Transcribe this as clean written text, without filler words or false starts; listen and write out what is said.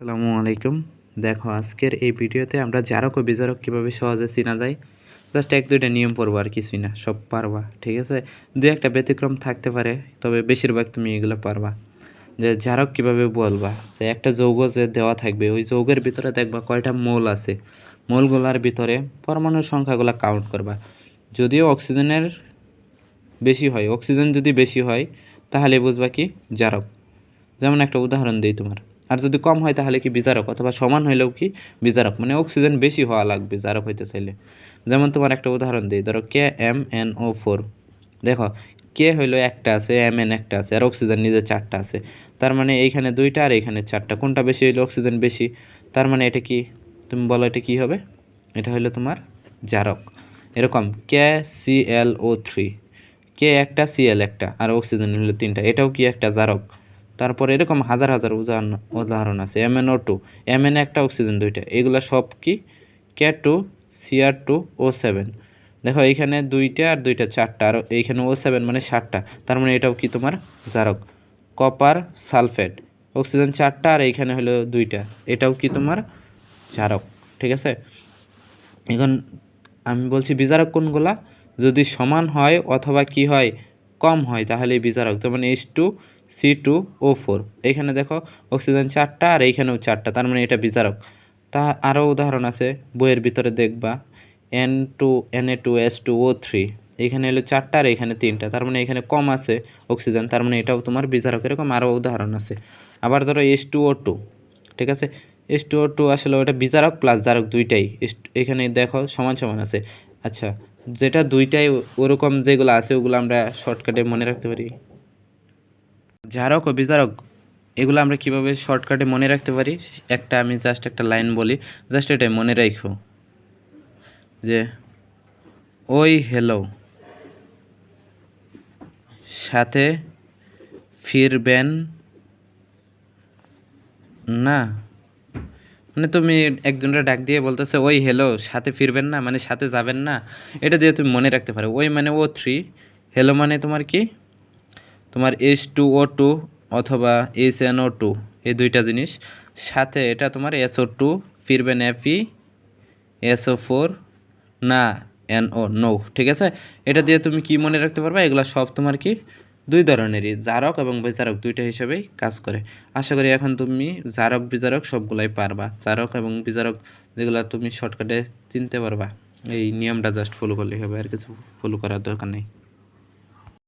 আসসালামু আলাইকুম। দেখো আজকের এই ভিডিওতে আমরা জারক ও বিজারক কীভাবে সহজে চেনা যায়, জাস্ট এক দুইটা নিয়ম পড়বো আর কিছুই না, সব পারবা। ঠিক আছে, দু একটা ব্যতিক্রম থাকতে পারে, তবে বেশিরভাগ তুমি এগুলো পারবা। যে জারক কীভাবে বলবা, যে একটা যৌগ যে দেওয়া থাকবে ওই যৌগের ভিতরে দেখবা কয়টা মোল আছে, মোলগুলার ভিতরে পরমাণুর সংখ্যাগুলো কাউন্ট করবা। যদিও অক্সিজেনের বেশি হয়, অক্সিজেন যদি বেশি হয় তাহলে বুঝবা কি জারক। যেমন একটা উদাহরণ দিই তোমার, আর যদি কম হয় তাহলে কি বিজারক, অথবা সমান হইলেও কি বিজারক, মানে অক্সিজেন বেশি হওয়া লাগবে জারক হইতে চাইলে। যেমন তোমার একটা উদাহরণ দিই, ধরো KMnO4। দেখো কে হইলো একটা আছে, Mn একটা আছে, আর অক্সিজেন নিজে চারটা আছে। তার মানে এইখানে দুইটা আর এইখানে চারটা, কোনটা বেশি হইলো? অক্সিজেন বেশি। তার মানে এটা কি, তুমি বলো এটা কি হবে? এটা হইলো তোমার জারক। এরকম KClO3, কে একটা, Cl একটা, আর অক্সিজেন হলো তিনটা, এটাও কি একটা জারক। তারপরে এরকম হাজার হাজার উদাহরণ আছে। MnO2, Mn একটা, অক্সিজেন দুইটা, এগুলো সব কি K2Cr2O7। দেখো এইখানে দুইটা আর দুইটা চারটা, আর এইখানে O7 মানে 7টা, তার মানে এটাও কি তোমার জারক। কপার সালফেট, অক্সিজেন চারটা আর এইখানে হলো দুইটা, এটাও কি তোমার জারক। ঠিক আছে, এখন আমি বলছি বিজারক কোনগুলা, যদি সমান হয় অথবা কি হয় কম হয় তাহলে বিজারক। যেমন H2C2O4, এখানে দেখো অক্সিজেন চারটা আর এইখানেও চারটা, তার মানে এটা বিজারক। তা আরও উদাহরণ আছে বইয়ের ভিতরে দেখবা, Na2S2O3, এইখানে হলো চারটা আর এইখানে তিনটা, তার মানে এখানে কম আছে অক্সিজেন, তার মানে এটাও তোমার বিজারক। এরকম আরও উদাহরণ আছে। আবার ধরো H2O2, ঠিক আছে, H2O2 আসলে ওটা বিজারক প্লাস জারক দুইটাই, এখানে দেখো সমান সমান আছে। আচ্ছা, যেটা দুইটাই ওরকম যেগুলো আছে ওগুলো আমরা শর্টকাটে মনে রাখতে পারি। জারক ও বিজারক এগুলো আমরা কিভাবে শর্টকাটে মনে রাখতে পারি, একটা আমি জাস্ট একটা লাইন বলি, জাস্ট এটাই মনে রাখো, যে ওই হ্যালো সাথে ফিরবেন না। মানে তুমি একজনের ডাক দিয়ে বলতেছে ওই হ্যালো সাথে ফিরবেন না, মানে সাথে যাবেন না। এটা দিয়ে তুমি মনে রাখতে পারো। ওই মানে O3, হ্যালো মানে তোমার কি, তোমার H2O2 অথবা HNO2, এই দুইটা জিনিস সাথে, এটা তোমার SO2, ফিরবেন FeSO4, না NO, নো। ঠিক আছে, এটা দিয়ে তুমি কি মনে রাখতে পারবা, এগুলো সব তোমার কি দুই ধরনেরই, জারক এবং বিজারক দুইটা হিসেবেই কাজ করে। আশা করি এখন তুমি জারক বিজারক সবগুলাই পারবা, জারক এবং বিজারক যেগুলো তুমি শর্টকাটে চিনতে পারবা। এই নিয়মটা জাস্ট ফলো করলেই হবে, আর কিছু ফলো করার দরকার নেই।